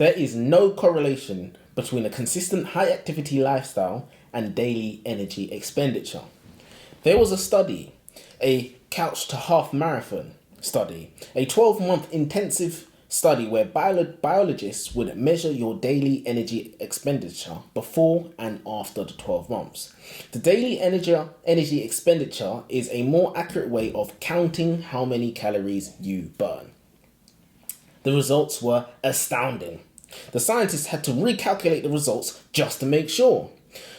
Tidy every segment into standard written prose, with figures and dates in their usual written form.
There is no correlation between a consistent high-activity lifestyle and daily energy expenditure. There was a study, a couch to half marathon study, a 12-month intensive study where biologists would measure your daily energy expenditure before and after the 12 months. The daily energy expenditure is a more accurate way of counting how many calories you burn. The results were astounding. The scientists had to recalculate the results just to make sure.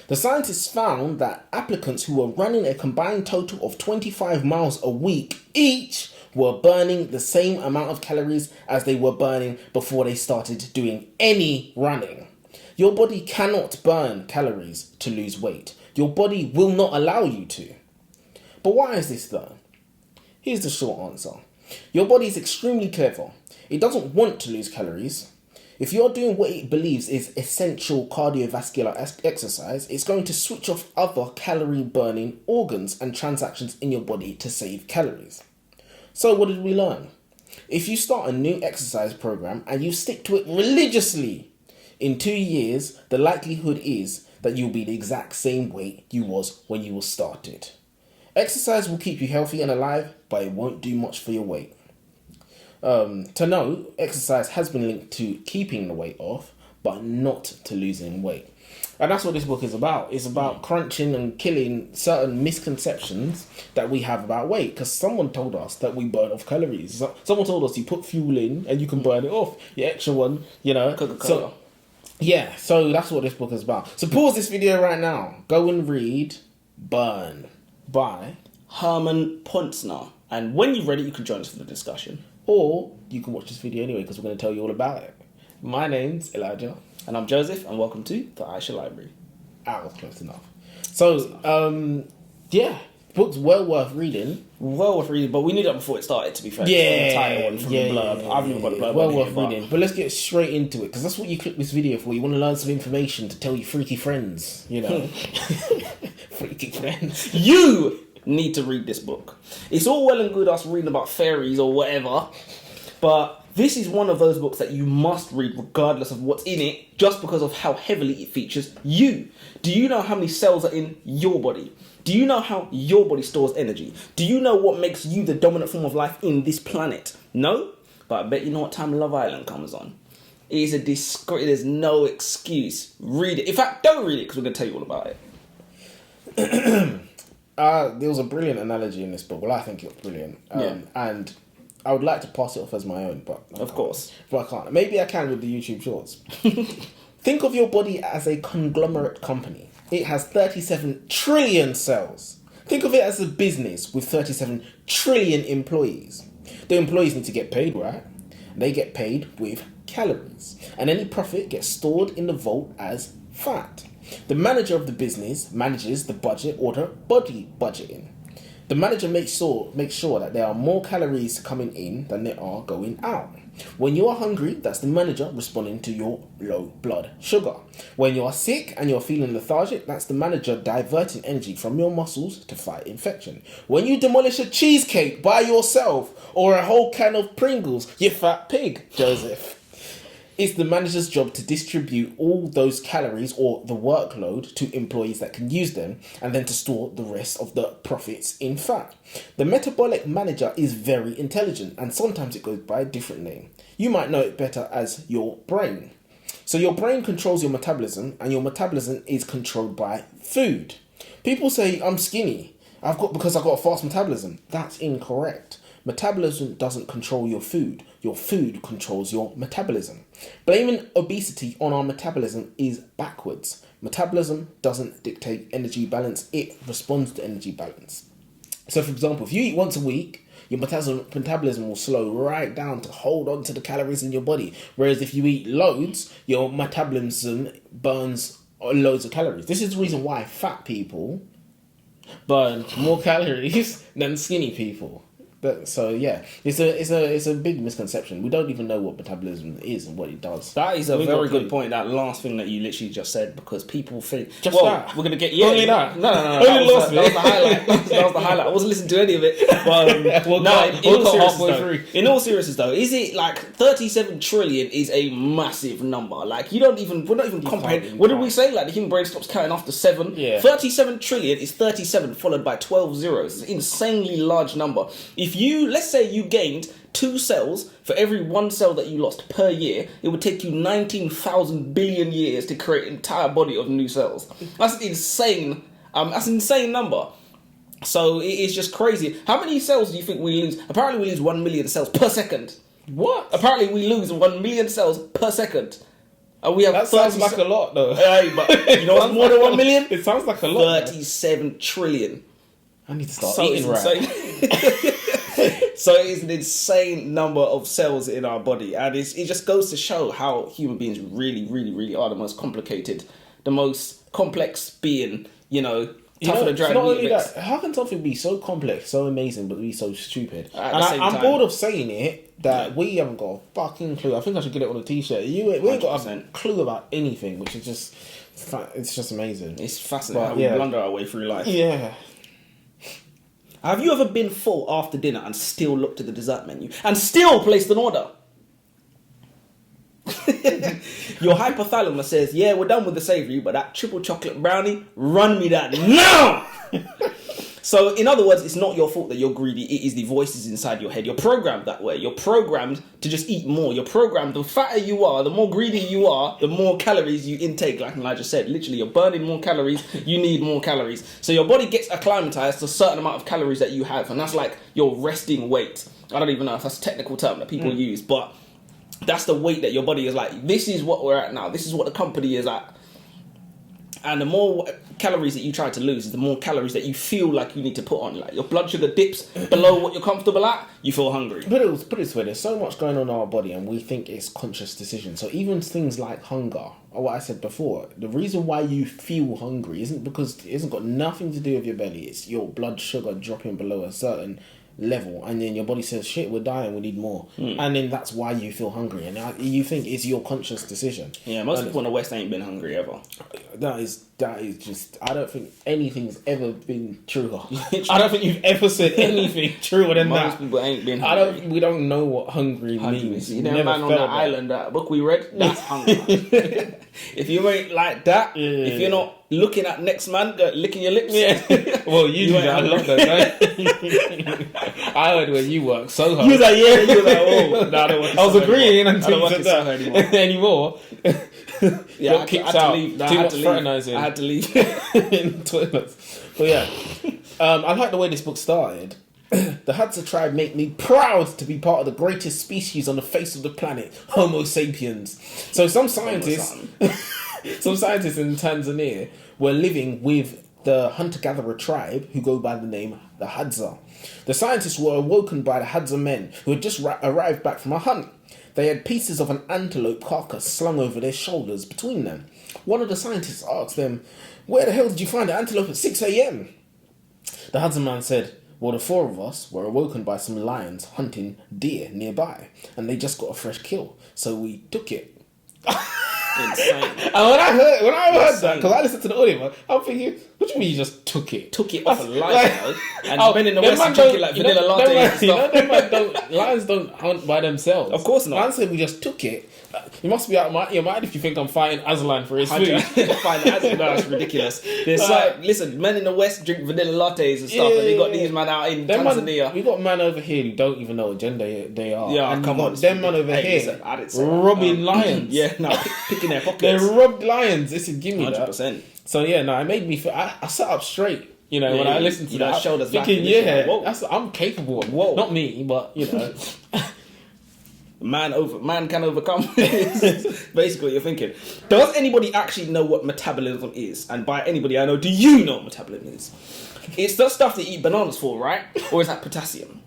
The scientists found that applicants who were running a combined total of 25 miles a week each were burning the same amount of calories as they were burning before they started doing any running. Your body cannot burn calories to lose weight. Your body will not allow you to. But why is this though? Here's the short answer. Your body is extremely clever. It doesn't want to lose calories. If you're doing what it believes is essential cardiovascular exercise, it's going to switch off other calorie-burning organs and transactions in your body to save calories. So what did we learn? If you start a new exercise program and you stick to it religiously, in 2 years, the likelihood is that you'll be the exact same weight you was when you started. Exercise will keep you healthy and alive, but it won't do much for your weight. To know, exercise has been linked to keeping the weight off, but not to losing weight. And that's what this book is about. It's about crunching and killing certain misconceptions that we have about weight. Because someone told us that we burn off calories. Someone told us you put fuel in and you can burn it off. Your extra one, Coca-Cola. So that's what this book is about. So pause this video right now. Go and read Burn by Herman Pontzer. And when you've read it, you can join us for the discussion. Or you can watch this video anyway because we're going to tell you all about it. My name's Elijah. And I'm Joseph, and welcome to the Aisha Library. That was close enough. So, book's well worth reading. Well worth reading, but we knew that before it started, to be fair. Yeah. From the title and from the blurb. I haven't even got the blurb. Well worth reading. But let's get straight into it, because that's what you click this video for. You want to learn some information to tell your freaky friends, Freaky friends. You need to read this book. It's all well and good us reading about fairies or whatever, but this is one of those books that you must read regardless of what's in it, just because of how heavily it features you. Do you know how many cells are in your body? Do you know how your body stores energy? Do you know what makes you the dominant form of life in this planet? No? But I bet you know what time Love Island comes on. It is a disgrace. There's no excuse. Read it. In fact, don't read it, because we're going to tell you all about it. There was a brilliant analogy in this book. Well, I think it was brilliant. And I would like to pass it off as my own, but of course. But I can't. Maybe I can with the YouTube shorts. Think of your body as a conglomerate company. It has 37 trillion cells. Think of it as a business with 37 trillion employees. The employees need to get paid, right? They get paid with calories. And any profit gets stored in the vault as fat. The manager of the business manages the budget or the body budgeting. The manager makes sure that there are more calories coming in than there are going out. When you are hungry, that's the manager responding to your low blood sugar. When you are sick and you're feeling lethargic, that's the manager diverting energy from your muscles to fight infection. When you demolish a cheesecake by yourself or a whole can of Pringles, you fat pig, Joseph. It's the manager's job to distribute all those calories or the workload to employees that can use them, and then to store the rest of the profits in fat. The metabolic manager is very intelligent, and sometimes it goes by a different name. You might know it better as your brain. So your brain controls your metabolism, and your metabolism is controlled by food. People say, I'm skinny because I've got a fast metabolism. That's incorrect. Metabolism doesn't control your food. Your food controls your metabolism. Blaming obesity on our metabolism is backwards. Metabolism doesn't dictate energy balance. It responds to energy balance. So, for example, if you eat once a week, your metabolism will slow right down to hold on to the calories in your body. Whereas if you eat loads, your metabolism burns loads of calories. This is the reason why fat people burn more calories than skinny people. So yeah, it's a big misconception. We don't even know what metabolism is and what it does. That is a We very got good point. That last thing that you literally just said, because people think Just well, that? we're gonna get Only that? No. Only That was last the bit. highlight. That was the highlight. I wasn't listening to any of it. But We'll no, cut- we'll cut halfway through. in all seriousness though, is it like 37 trillion is a massive number? Like we're not even comprehend. you What did can't. we say? Like the human brain stops counting after 7. Yeah. 37 trillion is 37 followed by 12 zeros. It's an insanely large number. If you, let's say you gained 2 cells for every 1 cell that you lost per year, it would take you 19,000 billion years to create an entire body of new cells. That's insane. That's an insane number. So it is just crazy. How many cells do you think we lose? Apparently we lose 1 million cells per second. What? Apparently we lose 1 million cells per second. And we have That sounds 30 like a lot, though. Hey, but you know what's more than 1 million? It sounds like a lot. 37 trillion. I need to start So eating it's right. insane. So it is an insane number of cells in our body, and it just goes to show how human beings really, really, really are the most complicated, the most complex being. You know, tougher than it's dry not only mix. that, how can something be so complex, so amazing, but be so stupid? At And the same I'm time. bored of saying it that we haven't got a fucking clue. I think I should get it on a t-shirt. We ain't got a 100%. clue about anything, which is just, it's just amazing. It's fascinating But, how we yeah. blunder our way through life. Yeah. Have you ever been full after dinner and still looked at the dessert menu and still placed an order? Your hypothalamus says, yeah, we're done with the savoury, but that triple chocolate brownie, run me that now! So, in other words, it's not your fault that you're greedy. It is the voices inside your head. You're programmed that way. You're programmed to just eat more. You're programmed, the fatter you are, the more greedy you are, the more calories you intake, like Elijah said. Literally, you're burning more calories, you need more calories. So your body gets acclimatized to a certain amount of calories that you have, and that's like your resting weight. I don't even know if that's a technical term that people use, but that's the weight that your body is like. This is what we're at now. This is what the company is at. And the more calories that you try to lose, the more calories that you feel like you need to put on. Like your blood sugar dips below what you're comfortable at, you feel hungry. Put it this way, there's so much going on in our body and we think it's conscious decision. So even things like hunger, or what I said before, the reason why you feel hungry isn't because it hasn't got nothing to do with your belly. It's your blood sugar dropping below a certain level, and then your body says, shit, we're dying, we need more. And then that's why you feel hungry, and you think it's your conscious decision. Yeah, most people in the West ain't been hungry ever. That is just, I don't think anything's ever been truer. I don't think you've ever said anything truer than Most that. people ain't been hungry. We don't know what hungry means. You We've know, never man on felt that that. island, that book we read, that's hunger. If you ain't like that, if you're not looking at next man, licking your lips. Yeah. Well, you do ain't that. I love that. I heard where you work so hard. You was like, yeah, you was like, oh, no, I don't want to I was sell agreeing anymore. I until don't you want said to sell that anymore. Yeah, Got kicked out. leave. No, Too I had much to leave. fraternising. I had to leave. in toilets. But yeah, I like the way this book started. The Hadza tribe make me proud to be part of the greatest species on the face of the planet, Homo sapiens. So some scientists in Tanzania were living with the hunter-gatherer tribe who go by the name the Hadza. The scientists were awoken by the Hadza men who had just arrived back from a hunt. They had pieces of an antelope carcass slung over their shoulders between them. One of the scientists asked them, "Where the hell did you find the antelope at 6 a.m?" The Hadza man said, "Well, the 4 of us were awoken by some lions hunting deer nearby, and they just got a fresh kill, so we took it." Insane. And when I heard that, because I listened to the audio, I'm thinking, what do you mean you just took it? Took it off a lion, like- and men in the them West man are drinking don't- like you know, vanilla them lattes man- and you know, stuff. them man lions don't hunt by themselves. Of course not. Man said we just took it. You must be out of your mind if you think I'm fighting Aslan for his food. Fine, that's ridiculous. There's like, listen, men in the West drink vanilla lattes and stuff, and they got these man out in Tanzania. We got man over here who don't even know what gender they are. Yeah, and come we on. got them man over Hey, here listen, I didn't say that. robbing lions. Yeah, no, picking their They pockets. robbed lions. Listen, give me 100%. that. So yeah, no, it made me feel. I sat up straight. You know, Yeah, when I listened to you know, that, shoulders back thinking, and this yeah, shit, whoa. I'm capable. Whoa. Not me, but you know. Man can overcome. Basically, what you're thinking. Does anybody actually know what metabolism is? And by anybody I know, do you know what metabolism is? It's the stuff that you eat bananas for, right? Or is that potassium?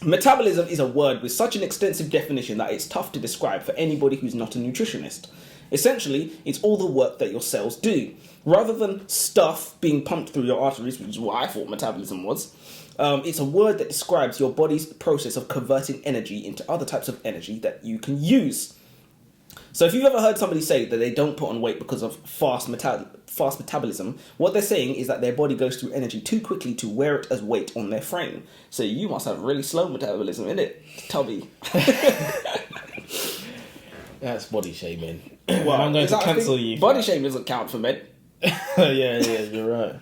Metabolism is a word with such an extensive definition that it's tough to describe for anybody who's not a nutritionist. Essentially, it's all the work that your cells do. Rather than stuff being pumped through your arteries, which is what I thought metabolism was, It's a word that describes your body's process of converting energy into other types of energy that you can use. So if you've ever heard somebody say that they don't put on weight because of fast metabolism, what they're saying is that their body goes through energy too quickly to wear it as weight on their frame. So you must have really slow metabolism, innit, Tubby? That's body shaming. Well, I'm going to cancel you. Body shaming doesn't count for men. yeah, you're right.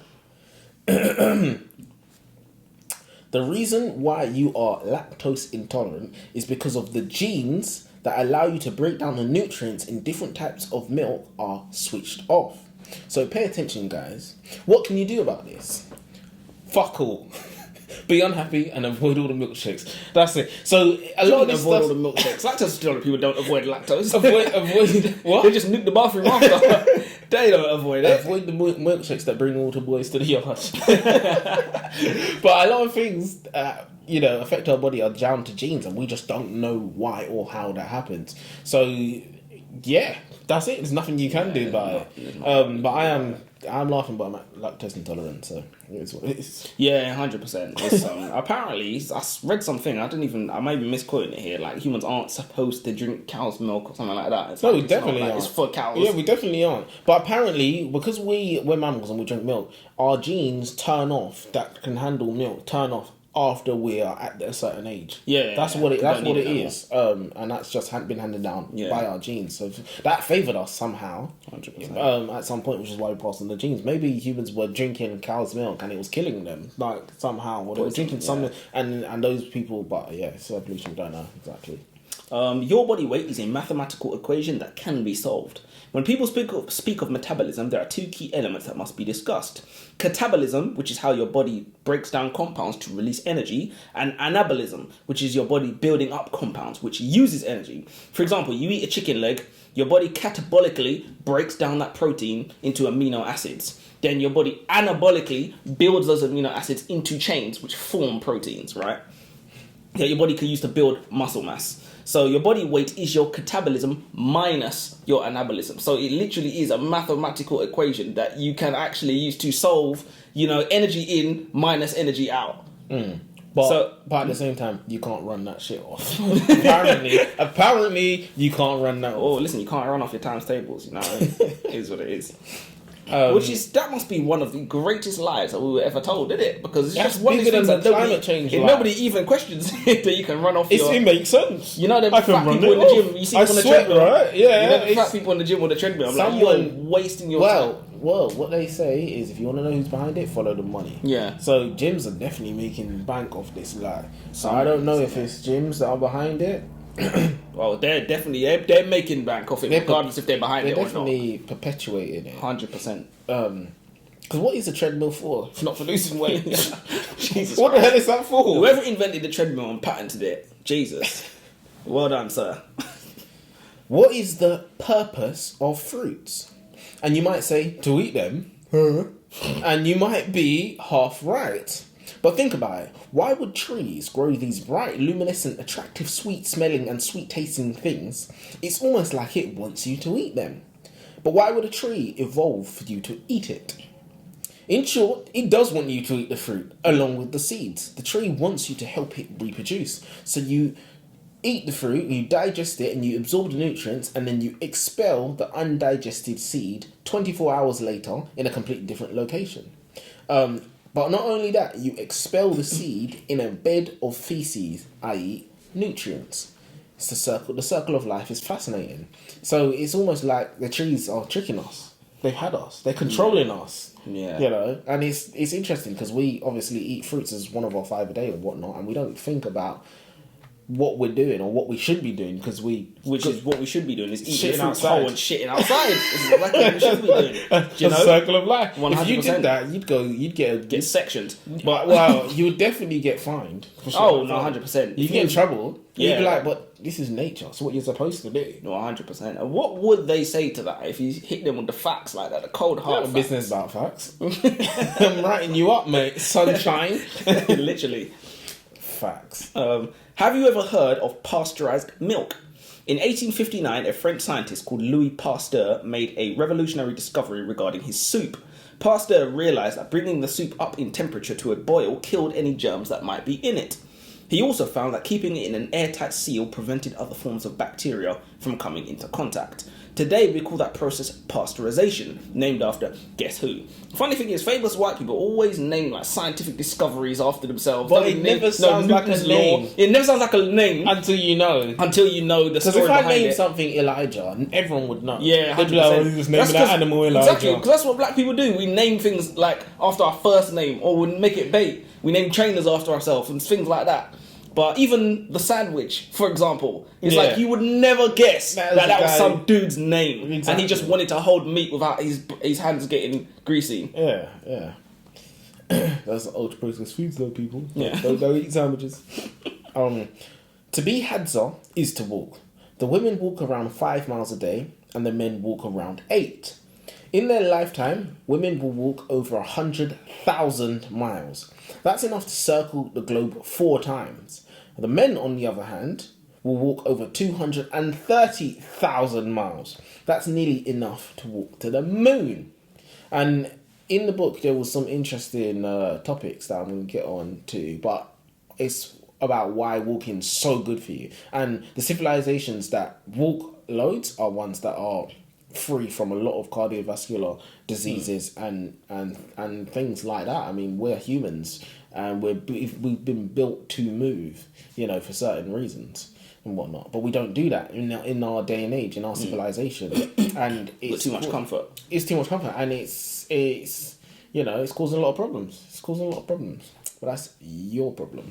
The reason why you are lactose intolerant is because of the genes that allow you to break down the nutrients in different types of milk are switched off. So pay attention, guys. What can you do about this? Fuck all. Be unhappy and avoid all the milkshakes. That's it. So a lot of this avoid stuff... all the milkshakes. Lactose intolerant people don't avoid lactose. avoid what? They just nuke the bathroom after. They don't avoid it. Avoid the milkshakes that bring water boys to the yard. But a lot of things, affect our body are down to genes, and we just don't know why or how that happens. So, yeah, that's it. There's nothing you can do about it. But I'm laughing, but I'm lactose intolerant, so it's what it is. Yeah, 100%. It's, apparently, I read something. I might be misquoting it here. Like, humans aren't supposed to drink cow's milk or something like that. It's No, like, we definitely aren't. It's for cows. Yeah, we definitely aren't. But apparently, because we're mammals and we drink milk, our genes that can handle milk turn off after we are at a certain age. Yeah, that's what it is. And that's just been handed down by our genes. So that favoured us somehow. 100%. At some point, which is why we passed on the genes. Maybe humans were drinking cow's milk and it was killing them, like somehow, or they were drinking something, and those people. But yeah, it's evolution. Don't know exactly. Your body weight is a mathematical equation that can be solved. When people speak of metabolism, there are two key elements that must be discussed. Catabolism, which is how your body breaks down compounds to release energy, and anabolism, which is your body building up compounds, which uses energy. For example, you eat a chicken leg, your body catabolically breaks down that protein into amino acids. Then your body anabolically builds those amino acids into chains, which form proteins, right? That your body can use to build muscle mass. So your body weight is your catabolism minus your anabolism. So it literally is a mathematical equation that you can actually use to solve, energy in minus energy out. But at the same time, you can't run that shit off. apparently, you can't run that off. Oh, listen, you can't run off your times tables. It is what it is. That must be one of the greatest lies that we were ever told, isn't it? Because it's just one of these things that climate change. Nobody even questions it, that you can run off. It makes sense. The fat people in the gym. You see people on the treadmill, right? Yeah. The fat people on the gym on the treadmill. You're wasting your time. Well, what they say is, if you want to know who's behind it, follow the money. Yeah. So gyms are definitely making bank off this lie. So I don't know if it's gyms that are behind it. Well, they're definitely they're making bank off it, regardless if they're behind it or not. They're definitely perpetuating it. 100%. Because what is a treadmill for? If not for losing weight. Jesus what Christ. the hell is that for? Whoever invented the treadmill and patented it, Jesus. Well done, sir. What is the purpose of fruits? And you might say, to eat them. And you might be half right. But think about it. Why would trees grow these bright, luminescent, attractive, sweet-smelling and sweet-tasting things? It's almost like it wants you to eat them. But why would a tree evolve for you to eat it? In short, it does want you to eat the fruit, along with the seeds. The tree wants you to help it reproduce. So you eat the fruit, you digest it, and you absorb the nutrients, and then you expel the undigested seed 24 hours later in a completely different location. But not only that, you expel the seed in a bed of feces, i.e. nutrients. It's the circle. The circle of life is fascinating. So it's almost like the trees are tricking us. They've had us. They're controlling us. Yeah. And it's interesting because we obviously eat fruits as one of our 5 a day or whatnot, and we don't think about what we're doing or what we should be doing because which is what we should be doing is eating shitting fruit outside and shitting outside. This is exactly what we should be doing. The circle of life. 100%. If you did that, you'd get sectioned. But well, you would definitely get fined. Oh no, 100%. You get in trouble. Yeah. You'd be like, but this is nature. It's what you're supposed to do. No, 100%. And what would they say to that if you hit them with the facts like that, the cold hard facts? Business about facts. I'm writing you up, mate. Sunshine. Literally. Facts. Have you ever heard of pasteurized milk? In 1859, a French scientist called Louis Pasteur made a revolutionary discovery regarding his soup. Pasteur realised that bringing the soup up in temperature to a boil killed any germs that might be in it. He also found that keeping it in an airtight seal prevented other forms of bacteria from coming into contact. Today, we call that process pasteurization, named after guess who? Funny thing is, famous white people always name like scientific discoveries after themselves. But it never sounds like a name. It never sounds like a name Until you know. until you know the story Because if I behind name it. something Elijah, everyone would know. Yeah, They'd be like, 100%. oh, this name of that animal Elijah. Exactly, because that's what black people do. We name things like after our first name, or we make it bait. We name trainers after ourselves and things like that. But even the sandwich, for example, it's like you would never guess that was some dude's name. Exactly. And he just wanted to hold meat without his hands getting greasy. Yeah. That's ultra processed foods though, people. Yeah. Don't eat sandwiches. To be Hadza is to walk. The women walk around 5 miles a day and the men walk around 8. In their lifetime, women will walk over 100,000 miles. That's enough to circle the globe 4 times. The men, on the other hand, will walk over 230,000 miles. That's nearly enough to walk to the moon. And in the book, there was some interesting topics that I'm going to get on to, but it's about why walking's so good for you. And the civilizations that walk loads are ones that are free from a lot of cardiovascular diseases and things like that. I mean, we're humans and we've been built to move, for certain reasons and whatnot. But we don't do that in our day and age, in our civilization. And it's too much comfort. It's too much comfort, and it's causing a lot of problems. But that's your problem.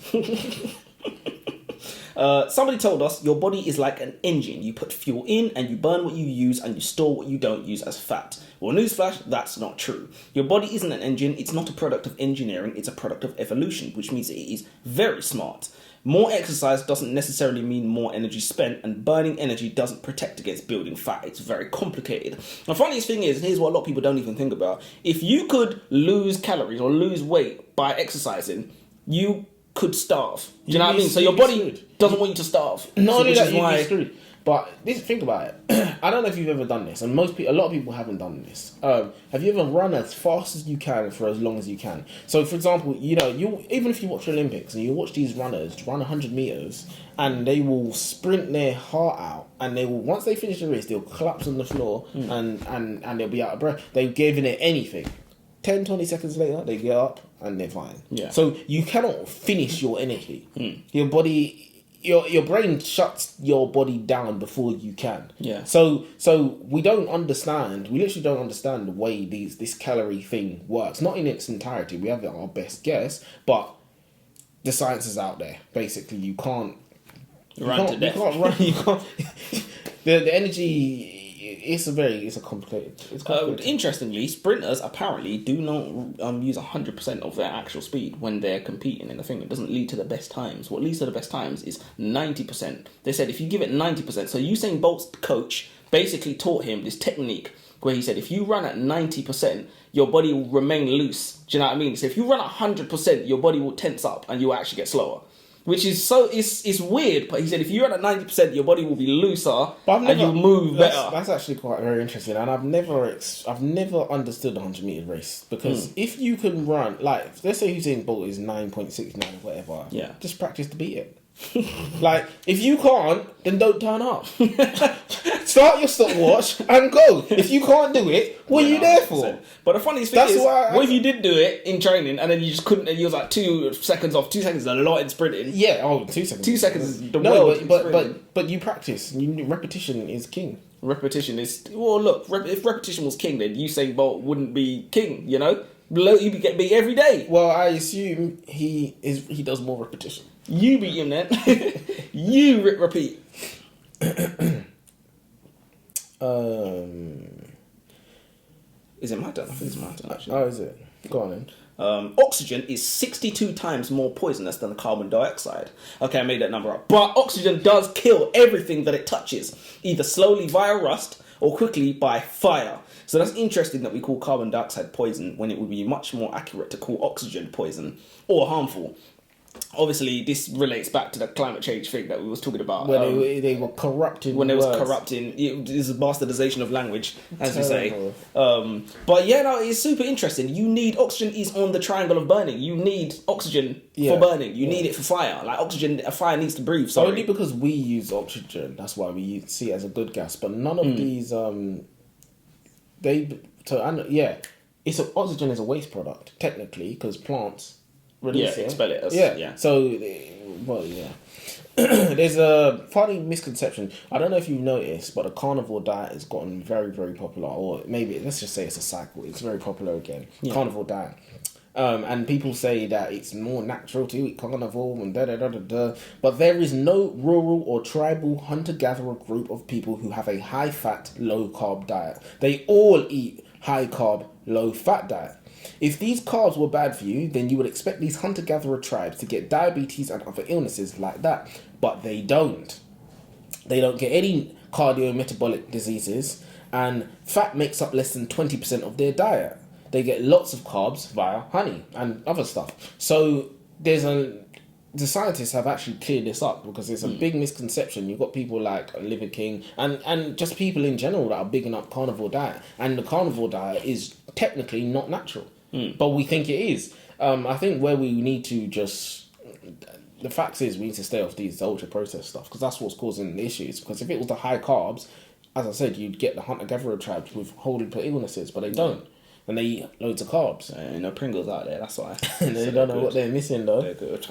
Somebody told us your body is like an engine. You put fuel in and you burn what you use and you store what you don't use as fat. Well, newsflash, that's not true. Your body isn't an engine. It's not a product of engineering. It's a product of evolution, which means it is very smart. More exercise doesn't necessarily mean more energy spent, and burning energy doesn't protect against building fat. It's very complicated. The funniest thing is, and here's what a lot of people don't even think about, if you could lose calories or lose weight by exercising, you could starve. Do you know what I mean? So your body doesn't want you to starve. Not only that, you'd be screwed. But think about it. I don't know if you've ever done this, and a lot of people haven't done this. Have you ever run as fast as you can for as long as you can? So, for example, even if you watch the Olympics and you watch these runners run 100 meters, and they will sprint their heart out, and they will, once they finish the race, they'll collapse on the floor and they'll be out of breath. They've given it anything. 10, 20 seconds later, they get up and they're fine. Yeah. So you cannot finish your energy. Your body. Your brain shuts your body down before you can. Yeah. So we don't understand. We literally don't understand the way this calorie thing works. Not in its entirety. We have our best guess, but the science is out there. Basically, you can't run to death. You can't run. You can't. The energy. It's complicated. It's complicated. Interestingly, sprinters apparently do not use 100% of their actual speed when they're competing in the thing. It doesn't lead to the best times. What leads to the best times is 90%. They said if you give it 90%, so Usain Bolt's coach basically taught him this technique where he said if you run at 90%, your body will remain loose. Do you know what I mean? So if you run at 100%, your body will tense up and you will actually get slower. Which is it's weird, but he said if you run at 90%, your body will be looser and you'll move better. That's actually quite very interesting, and I've never understood the 100-meter race, because if you can run, like, let's say Usain Bolt is 9.69 or whatever, just practice to beat it. Like, if you can't, then don't turn up. Start your stopwatch and go. If you can't do it, what are you there for? But the funniest thing is, what if you did do it in training and then you just couldn't, and you was like 2 seconds off? 2 seconds is a lot in sprinting. Yeah, 2 seconds. 2 seconds is the world. But you practice. Repetition is king. Repetition is, well, look, if repetition was king, then Usain Bolt wouldn't be king, you know? He'd get beat every day. Well, I assume he does more repetition. You beat him then. You repeat. Is it my turn? I think it's my turn, actually. Oh, is it? Go on then. Oxygen is 62 times more poisonous than carbon dioxide. Okay, I made that number up. But oxygen does kill everything that it touches, either slowly via rust or quickly by fire. So that's interesting that we call carbon dioxide poison when it would be much more accurate to call oxygen poison or harmful. obviously this relates back to the climate change thing that we was talking about. When they were corrupting when they was words. corrupting, it is a bastardization of language, as you say. Terrible. But yeah, no, it's super interesting. You need oxygen is on the triangle of burning. You need oxygen for burning. You need it for fire. Like oxygen, a fire needs to breathe. Sorry. Only because we use oxygen, that's why we see it as a good gas. But none of these, it's oxygen is a waste product technically because plants release it. Expel it. Yeah. So, well, yeah. There's a funny misconception. I don't know if you've noticed, but the carnivore diet has gotten very, very popular. Or maybe, let's just say it's a cycle. It's very popular again. Yeah. Carnivore diet. And people say that it's more natural to eat carnivore and da-da-da-da-da. But there is no rural or tribal hunter-gatherer group of people who have a high-fat, low-carb diet. They all eat high-carb, low-fat diet. If these carbs were bad for you, then you would expect these hunter-gatherer tribes to get diabetes and other illnesses like that. But they don't. They don't get any cardio-metabolic diseases, and fat makes up less than 20% of their diet. They get lots of carbs via honey and other stuff. So the scientists have actually cleared this up because it's a big misconception. You've got people like Liver King and just people in general that are bigging up carnivore diet. And the carnivore diet is technically not natural. But we think it is. I think where we need to the fact is we need to stay off these ultra-processed stuff because that's what's causing the issues. Because if it was the high carbs, as I said, you'd get the hunter-gatherer tribes with whole heap of illnesses, but they don't. And they eat loads of carbs. No Pringles out there, that's why. They don't know what they're missing, though. They're good.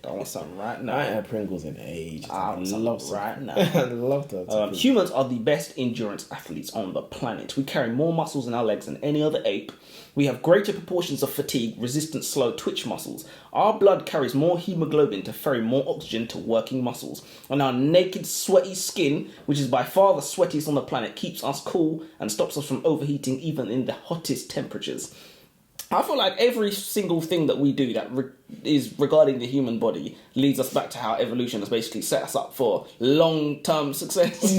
I want some right now. I ain't had Pringles in ages. I love some right now. I love that. Humans are the best endurance athletes on the planet. We carry more muscles in our legs than any other ape. We have greater proportions of fatigue, resistant, slow twitch muscles. Our blood carries more hemoglobin to ferry more oxygen to working muscles. And our naked, sweaty skin, which is by far the sweatiest on the planet, keeps us cool and stops us from overheating even in the hottest temperatures. I feel like every single thing that we do that is regarding the human body leads us back to how evolution has basically set us up for long-term success.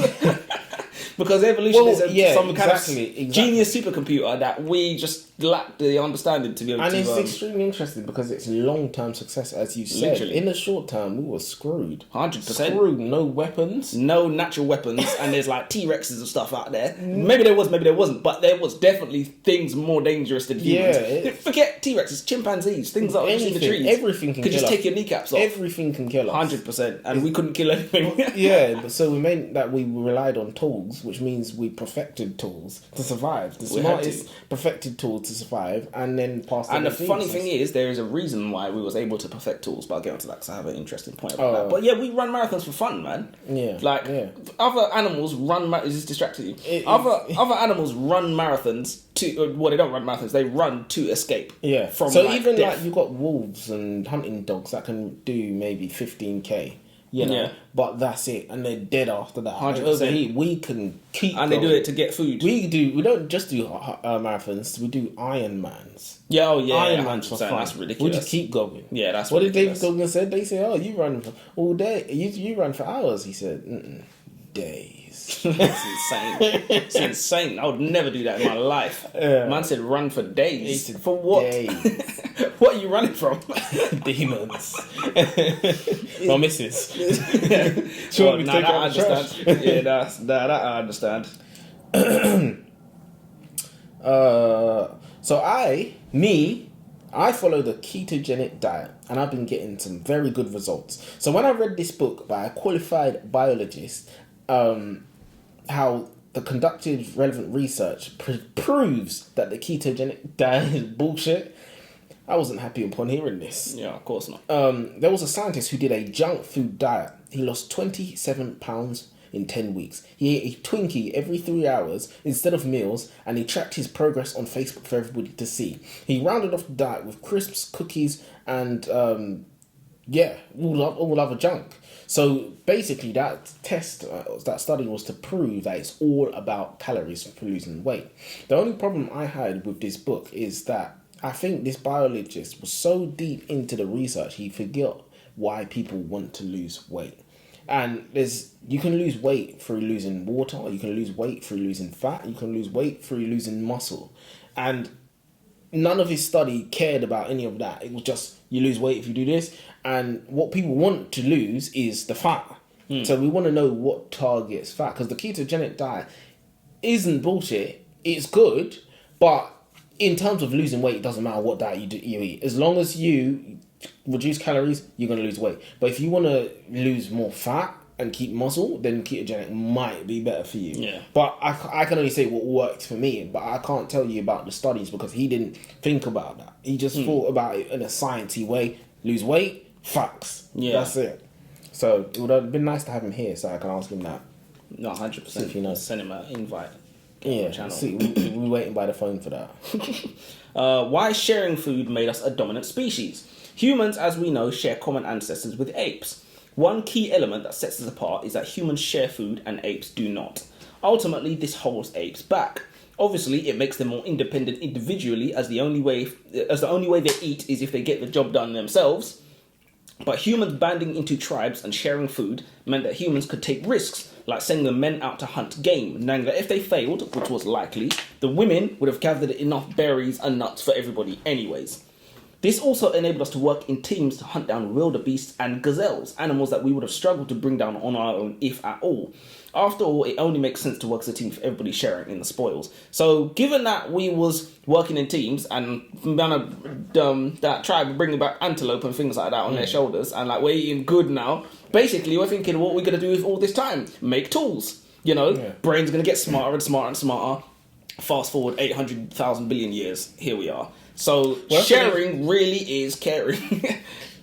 Because evolution is some kind of genius supercomputer that we just lack the understanding to be able to... And it's extremely interesting because it's long-term success, as you said. Literally. In the short term, we were screwed. 100%. Screwed. No weapons. No natural weapons. And there's like T-Rexes and stuff out there. Maybe there was, maybe there wasn't. But there was definitely things more dangerous than humans. Yeah, forget T-Rexes, chimpanzees, things that are in the trees. Everything can could kill just us. Take your kneecaps off. Everything can kill us. 100%. And we couldn't kill anything. Yeah, so we meant that we relied on tools, which means we perfected tools to survive. The smartest perfected tools to survive, and then passed. And the funny thing is, there is a reason why we was able to perfect tools, but I'll get onto that because I have an interesting point about that. But yeah, we run marathons for fun, man. Yeah. Other animals run... Is this distracting you? Other animals run marathons to... Well, they don't run marathons. They run to escape. Yeah. From so even death. like you've got wolves and hunting dogs that can do maybe 15k. You know, but that's it, and they're dead after that. 100%. We can keep, and they do it to get food. We don't just do marathons. We do Ironmans. Yeah, Ironmans for fun. That's ridiculous. We just keep going. Yeah, that's what ridiculous. did David Goggins said. They say, "Oh, you run for all day. You run for hours." He said, "Days." It's insane. It's insane. I would never do that in my life. Man said run for days. For what? Days. What are you running from? Demons. My missus. Sure, that I understand. Yeah, that I understand. So I follow the ketogenic diet, and I've been getting some very good results. So when I read this book by a qualified biologist, how the conducted relevant research proves that the ketogenic diet is bullshit, I wasn't happy upon hearing this. Yeah, of course not. There was a scientist who did a junk food diet. He lost 27 pounds in 10 weeks. He ate a Twinkie every 3 hours instead of meals, and he tracked his progress on Facebook for everybody to see. He rounded off the diet with crisps, cookies, and all other junk. So basically that that study was to prove that it's all about calories for losing weight. The only problem I had with this book is that I think this biologist was so deep into the research, he forgot why people want to lose weight. And you can lose weight through losing water, you can lose weight through losing fat, you can lose weight through losing muscle. And none of his study cared about any of that. It was just, you lose weight if you do this. And what people want to lose is the fat. So we want to know what targets fat. Because the ketogenic diet isn't bullshit. It's good. But in terms of losing weight, it doesn't matter what diet you eat. As long as you reduce calories, you're going to lose weight. But if you want to lose more fat and keep muscle, then ketogenic might be better for you. Yeah. But I can only say what works for me, but I can't tell you about the studies because he didn't think about that. He just thought about it in a sciencey way. Lose weight, facts. Yeah. That's it. So it would have been nice to have him here so I can ask him that. No, 100%. If you know. Send him an invite. Yeah, Channel. see, we're waiting by the phone for that. Why sharing food made us a dominant species? Humans, as we know, share common ancestors with apes. One key element that sets us apart is that humans share food and apes do not. Ultimately, this holds apes back. Obviously, it makes them more independent individually, as the only way they eat is if they get the job done themselves. But humans banding into tribes and sharing food meant that humans could take risks, like sending the men out to hunt game, knowing that if they failed, which was likely, the women would have gathered enough berries and nuts for everybody anyways. This also enabled us to work in teams to hunt down wildebeests and gazelles, animals that we would have struggled to bring down on our own, if at all. After all, it only makes sense to work as a team for everybody sharing in the spoils. So, given that we was working in teams and that tribe bringing back antelope and things like that on their shoulders, and like we're eating good now, basically we're thinking, what we're gonna do with all this time? Make tools. You know, brain's gonna get smarter and smarter and smarter. Fast forward 800,000 billion years, here we are. So sharing really is caring.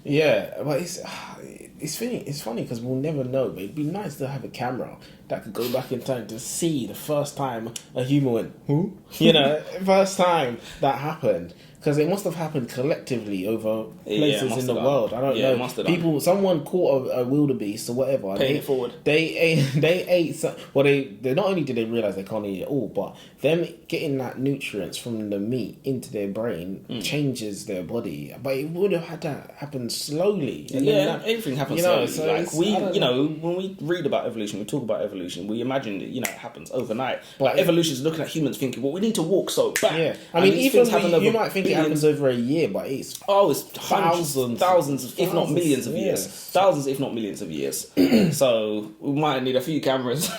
Yeah, but it's funny because we'll never know. But it'd be nice to have a camera that could go back in time to see the first time a human went, who? You know, first time that happened. Because it must have happened collectively over places in the world. I don't know. Must have People, someone caught a wildebeest or whatever. Paying it forward. They ate. They not only did they realize they can't eat it all, but them getting that nutrients from the meat into their brain changes their body. But it would have had to happen slowly. And everything happens slowly. So like when we read about evolution, we talk about evolution. We imagine that it happens overnight. But evolution is looking at humans, thinking, well, we need to walk so back. Yeah, I mean, even you might think it happens over a year, but it's thousands, if not millions of years. Thousands, if not millions of years. So we might need a few cameras,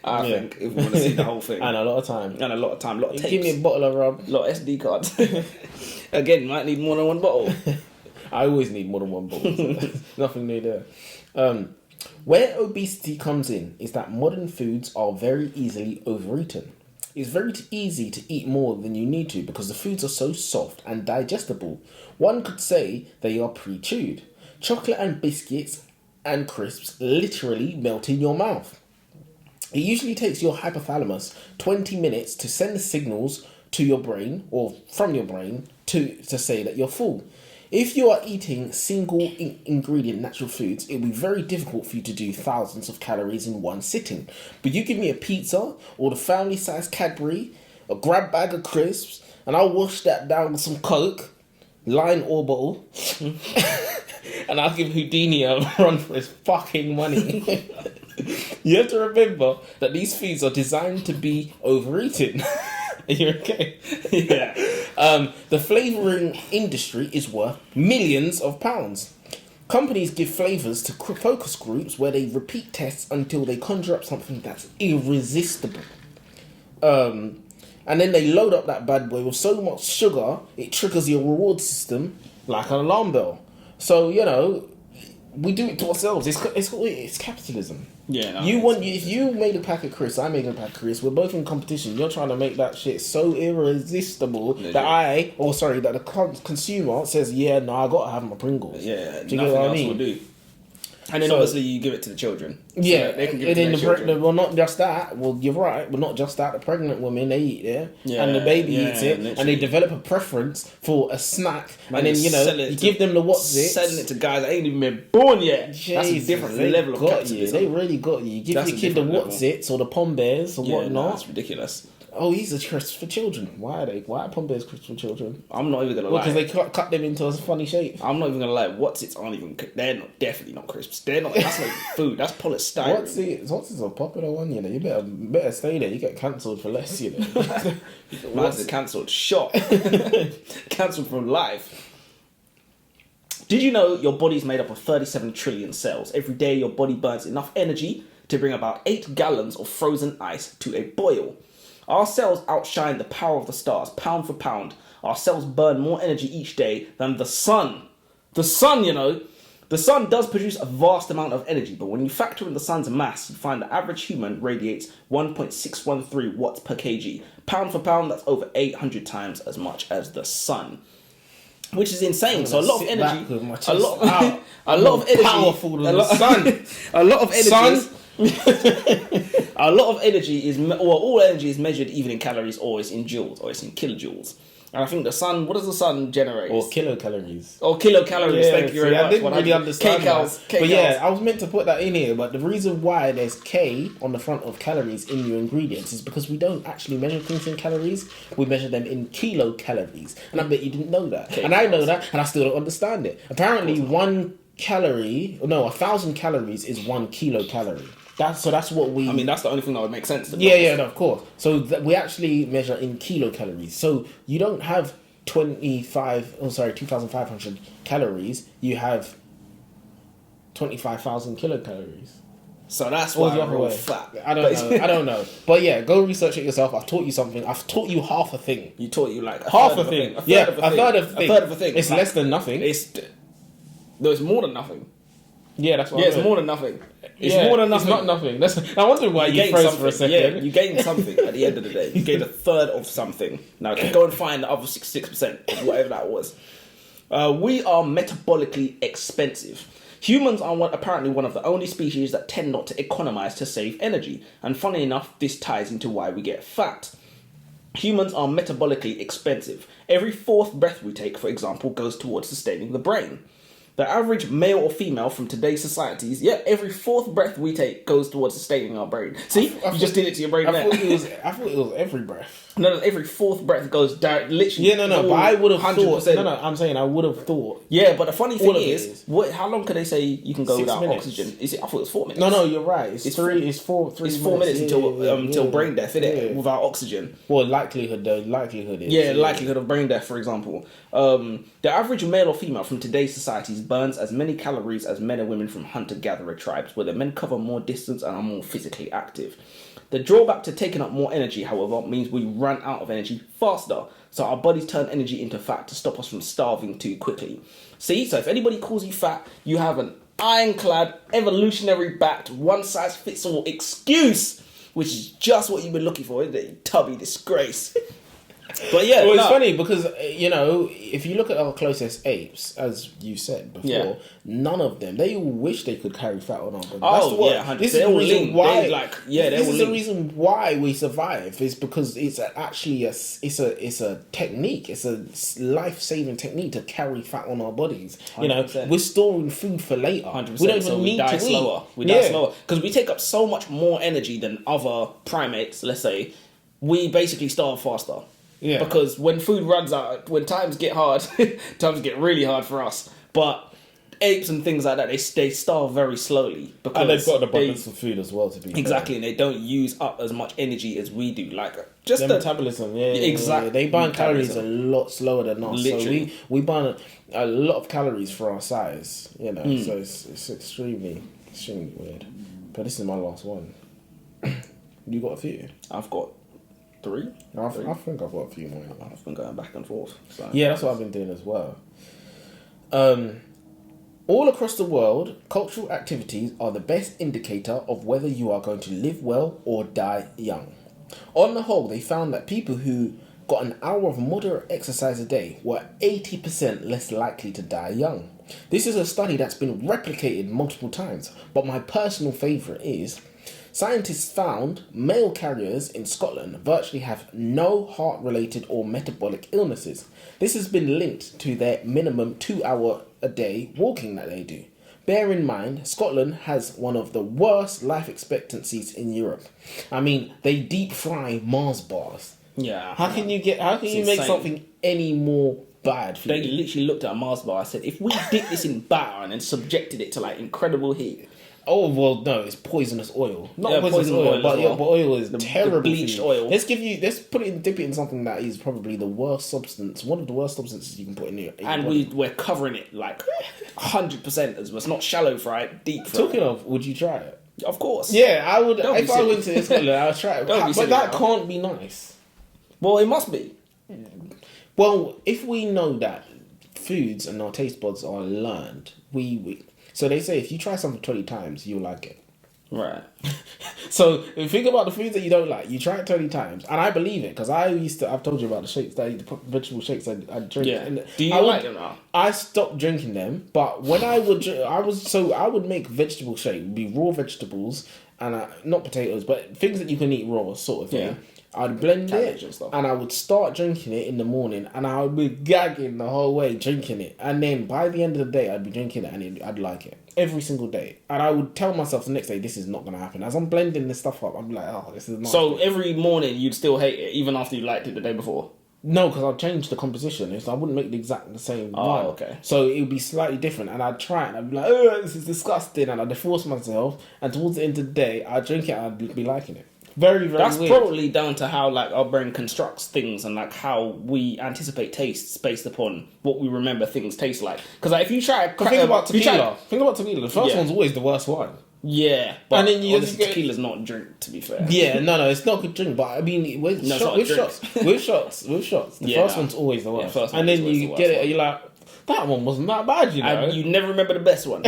I think, if we want to see the whole thing. And a lot of time. A lot of tapes. Give me a bottle of rum. A lot of SD cards. Again, might need more than one bottle. I always need more than one bottle. So nothing new there. Where obesity comes in is that modern foods are very easily overeaten. It's very easy to eat more than you need to because the foods are so soft and digestible. One could say they are pre-chewed. Chocolate and biscuits and crisps literally melt in your mouth. It usually takes your hypothalamus 20 minutes to send the signals to your brain or from your brain to say that you're full. If you are eating single ingredient natural foods, it will be very difficult for you to do thousands of calories in one sitting. But you give me a pizza or the family size Cadbury, a grab bag of crisps, and I'll wash that down with some Coke, line or bottle, and I'll give Houdini a run for his fucking money. You have to remember that these foods are designed to be overeaten. Are you okay? Yeah. The flavouring industry is worth millions of pounds. Companies give flavours to focus groups where they repeat tests until they conjure up something that's irresistible. And then they load up that bad boy with so much sugar, it triggers your reward system like an alarm bell. So, we do it to ourselves. It's capitalism. Yeah. If you made a pack of crisps, I made a pack of crisps. We're both in competition. You're trying to make that shit so irresistible that the consumer says, "Yeah, no, I gotta have my Pringles." Yeah, do you get what I mean? Will do. And then obviously you give it to the children. Yeah, so they can give it to their children. Well, not just that. Well, you're right. But not just that. The pregnant women, they eat it, and the baby eats it, literally. and they develop a preference for a snack. Man, and then you give them the what's it, selling it to guys that ain't even been born yet. Jesus, that's a different level of capitalism. They really got you. You give your kid the what's it or the Pom Bears or whatnot. That's ridiculous. Oh, these are crisps for children. Why are Pompey's crisps for children? I'm not even gonna lie. Because they cut them into a funny shape. I'm not even gonna lie. What's-its aren't even. They're not definitely not crisps. They're not. That's like food. That's polystyrene. What's a popular one? You know, you better stay there. You get cancelled for less. You know, Man's cancelled. Shot. Cancelled from life. Did you know your body's made up of 37 trillion cells? Every day, your body burns enough energy to bring about 8 gallons of frozen ice to a boil. Our cells outshine the power of the stars, pound for pound. Our cells burn more energy each day than the sun. The sun, you know, the sun does produce a vast amount of energy, but when you factor in the sun's mass, you find the average human radiates 1.613 watts per kg. Pound for pound, that's over 800 times as much as the sun. Which is insane. So a lot of energy, a lot of energy, powerful than the sun. A lot of energy. Sun. A lot of energy is, all energy is measured even in calories, or it's in joules, or it's in kilojoules. And I think the sun, what does the sun generate? Or kilocalories. Or kilocalories, thank you very much. I didn't really understand that. But yeah, I was meant to put that in here, but the reason why there's K on the front of calories in your ingredients is because we don't actually measure things in calories, we measure them in kilocalories. And I bet you didn't know that. And I know that, and I still don't understand it. Apparently 1,000 calories is 1 kilocalorie. That's what we... I mean, that's the only thing that would make sense to me. Yeah, no, of course. So we actually measure in kilocalories. So you don't have 2,500 calories. You have 25,000 kilocalories. So that's why the I'm other real way. fat. I don't know. But yeah, go research it yourself. I've taught you something. I've taught you half a thing. You taught you like half a thing. A third of a thing. It's like, less than nothing. It's more than nothing. Yeah, that's what it's more than nothing. It's more than nothing. It's not nothing. I wondered why you froze for a second. Yeah, you gained something at the end of the day. You gained a third of something. Now, go and find the other 66% of whatever that was. We are metabolically expensive. Humans are apparently one of the only species that tend not to economize to save energy. And funny enough, this ties into why we get fat. Humans are metabolically expensive. Every fourth breath we take, for example, goes towards sustaining the brain. The average male or female from today's societies, every fourth breath we take goes towards sustaining our brain. See, you just did it to your brain there. I thought it was every breath. No, every fourth breath goes down, literally. Yeah, no, but I would have 100%. thought. No, I'm saying I would have thought. Yeah, but the funny thing is, how long can they say you can go 6 without minutes. oxygen? Is it? I thought it was 4 minutes. No, you're right. It's 4 minutes. It's 4 minutes until brain death, isn't it? Without oxygen. Well, likelihood is. Yeah, likelihood of brain death, for example. The average male or female from today's societies burns as many calories as men and women from hunter-gatherer tribes, where the men cover more distance and are more physically active. The drawback to taking up more energy, however, means we run out of energy faster. So our bodies turn energy into fat to stop us from starving too quickly. See, so if anybody calls you fat, you have an ironclad, evolutionary-backed, one-size-fits-all excuse, which is just what you've been looking for, isn't it? You tubby disgrace. But yeah, well, it's funny because if you look at our closest apes, as you said before, none of them, they all wish they could carry fat on our body. This is the reason why. This is the reason why we survive. Is because it's actually a technique. It's a life-saving technique to carry fat on our bodies. 100%. We're storing food for later. 100%. We don't even need to slower. We die slower because we take up so much more energy than other primates. Let's say we basically starve faster. Yeah. Because when food runs out, when times get hard, times get really hard for us. But apes and things like that, they starve very slowly. Because and they've got an abundance of food as well, to be exactly, fair. And they don't use up as much energy as we do. Like just their metabolism, exactly. Yeah. They burn calories a lot slower than us. Literally. So we burn a lot of calories for our size. So it's extremely weird. But this is my last one. You got a few? I've got 3? I think I've got a few more. I've been going back and forth. So. Yeah, that's what I've been doing as well. All across the world, cultural activities are the best indicator of whether you are going to live well or die young. On the whole, they found that people who got an hour of moderate exercise a day were 80% less likely to die young. This is a study that's been replicated multiple times, but my personal favourite is... Scientists found male carriers in Scotland virtually have no heart-related or metabolic illnesses. This has been linked to their minimum 2 hour a day walking that they do. Bear in mind, Scotland has one of the worst life expectancies in Europe. I mean, they deep fry Mars bars. Yeah. How can you make insane. something any more bad for They you? literally looked at a Mars bar. I said, if we dip this in batter and then subjected it to like incredible heat. Oh, well, no, it's poisonous oil. Not poisonous poisonous oil, oil but, as well. but oil is terrible. the bleached for you. oil. Dip it in something that is probably the worst substance, one of the worst substances you can put in your And body. we're covering it like 100% as well. It's not shallow fried, deep fried. Talking of, would you try it? Of course. Yeah, I would. Don't be If I silly. went to Scotland, I'd try it. Don't be But silly that now. can't be nice. Well, it must be. Well, if we know that foods and our taste buds are learned, so they say if you try something 20 times, you'll like it. Right. So if you think about the foods that you don't like, you try it 20 times, and I believe it because I've told you about the shakes, the vegetable shakes I drink. Yeah. And Do you I like them now? I stopped drinking them, but when I would, I would make vegetable shake. It'd be raw vegetables and not potatoes, but things that you can eat raw, sort of thing. Yeah. I'd blend Cabbage it and stuff. and I would start drinking it in the morning, and I would be gagging the whole way drinking it, and then by the end of the day I'd be drinking it and I'd like it every single day, and I would tell myself the next day this is not going to happen. As I'm blending this stuff up, I'm like, oh, this is not. So every morning you'd still hate it, even after you liked it the day before? No, because I'd change the composition. I wouldn't make the same one. Okay. So it would be slightly different, and I'd try it, and I'd be like, oh, this is disgusting, and I'd force myself, and towards the end of the day, I'd drink it, and I'd be liking it. Very, very That's weird. probably down to how like our brain constructs things and like how we anticipate tastes based upon what we remember things taste like. Because like, if you try, Think about if you try- tequila. Think about tequila. The first Yeah. one's always the worst one. yeah, but And then you honestly, just get- tequila's not a drink. To be fair, Yeah, no, it's not a good drink. But I mean, with, No, it's shot, not a with drink. shots, with shots. The Yeah, first one's always the worst. first one and is then always you the get worst it, and you're like, that one wasn't that bad, you know. and you never remember the best one.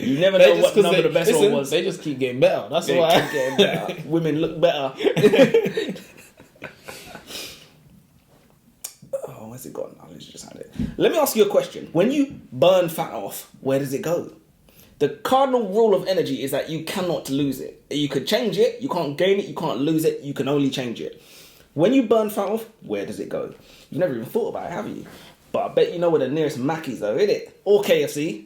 You never They know just- what 'cause number they- the best listen, one was. They just keep getting better. That's They why. keep getting better. Women look better. Oh, where's it gone? I just had it. Let me ask you a question. When you burn fat off, where does it go? The cardinal rule of energy is that you cannot lose it. You could change it, you can't gain it, you can't lose it, you can only change it. When you burn fat off, where does it go? You've never even thought about it, have you? But I bet you know where the nearest Mac is though, innit? Or KFC.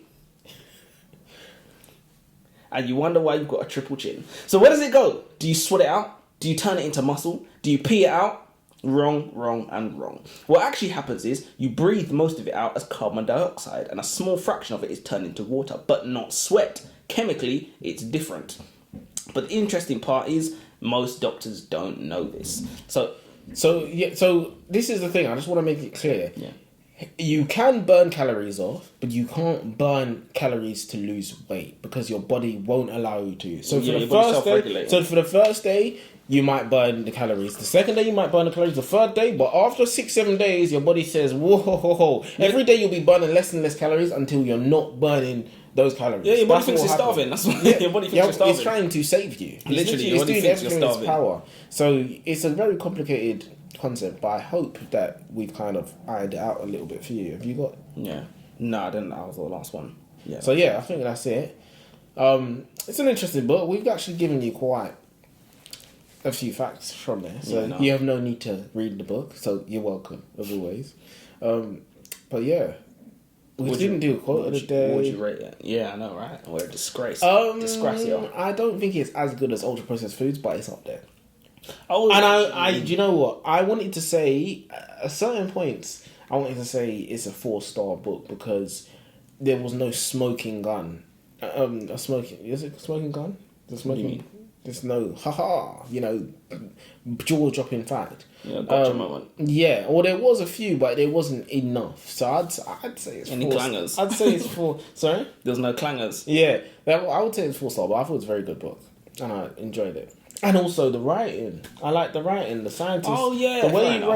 And you wonder why you've got a triple chin. So where does it go? Do you sweat it out? Do you turn it into muscle? Do you pee it out? Wrong, wrong, and wrong. What actually happens is you breathe most of it out as carbon dioxide, and a small fraction of it is turned into water, but not sweat. Chemically, it's different. But the interesting part is most doctors don't know this. So So this is the thing. I just want to make it clear. yeah. You can burn calories off, but you can't burn calories to lose weight because your body won't allow you to. So Yeah, for your the body's first day, self-regulating. so for the first day, you might burn the calories. The second day, you might burn the calories. The third day, but after 6-7 days, your body says, "Whoa, ho, ho, ho." Every day you'll be burning less and less calories until you're not burning those calories. Yeah, your body That's thinks what it's happens. starving. That's what your body thinks you're starving. It's trying to save you. Literally, your it's body doing thinks you're everything in its starving. power. So it's a very complicated concept, but I hope that we've kind of ironed it out a little bit for you. Have you got? Yeah. No, I didn't. That was the last one. Yeah. So yeah, I think that's it. It's an interesting book. We've actually given you quite a few facts from there, so Yeah, no. you have no need to read the book. So you're welcome as always. But yeah, we didn't do a quote of the day. What would you rate it? Yeah, I know, right? We're a disgrace. Disgracio. I don't think it's as good as ultra processed foods, but it's up there. Oh, And I, do you know what? I wanted to say at certain points. I wanted to say it's a 4-star book because there was no smoking gun. Is it a smoking gun? The smoking. You mean? There's no jaw dropping fact. Yeah, gotcha moment. Yeah, or there was a few, but there wasn't enough. So I'd say it's Any 4. clangers? I'd say it's 4. Sorry. There's no clangers. Yeah, I would say it's 4-star, but I thought it was a very good book, and I enjoyed it. And also the writing, I like the writing. The scientist, Oh, yeah, the way fair he enough.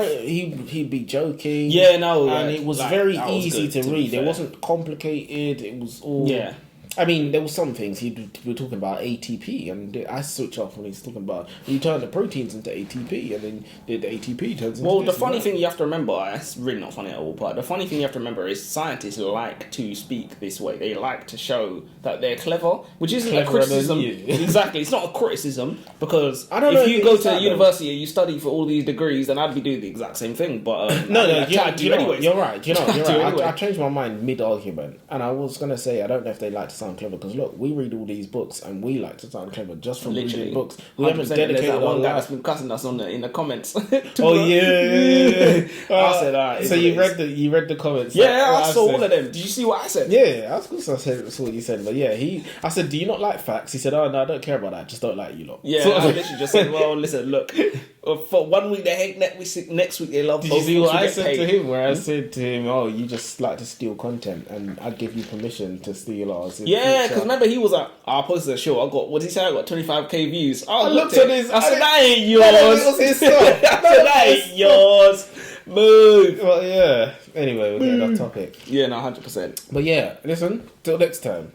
wrote, he'd be joking. Yeah, no, and yeah, it was like, very that was easy good, to to be read. It fair. wasn't complicated. It was all Yeah. I mean, there was some things we were talking about ATP, and I switch off when he's talking about you turn the proteins into ATP, and then the ATP turns. Well, into the funny thing you have to remember, it's really not funny at all, but the funny thing you have to remember is scientists like to speak this way. They like to show that they're clever, which isn't a criticism. Exactly, it's not a criticism, because if you go to university and you study for all these degrees, then I'd be doing the exact same thing. But you're right. I changed my mind mid-argument, and I was going to say I don't know if they like to sound clever, because look, we read all these books and we like to sound clever just from reading books. We haven't dedicated our one guy life. that's been cussing us in the comments. Oh yeah. I said, alright. So you read the comments? Yeah, I saw all of them. Did you see what I said? Yeah, of course I saw what you said. But yeah, I said, do you not like facts? He said, oh no, I don't care about that. I just don't like you lot. Yeah, I literally just said, well, listen, look. For 1 week they hate, next week they love. Did you see what I said to him? Where I said to him, oh, you just like to steal content, and I'd give you permission to steal ours. Yeah, because remember he was like, I posted a show. What did he say? I got 25k views. I looked at his. I said, that ain't yours. That was his stuff. I said, that ain't yours. Move. Well, yeah. Anyway, we're getting off topic. Yeah, no, 100%. But yeah, listen. Till next time.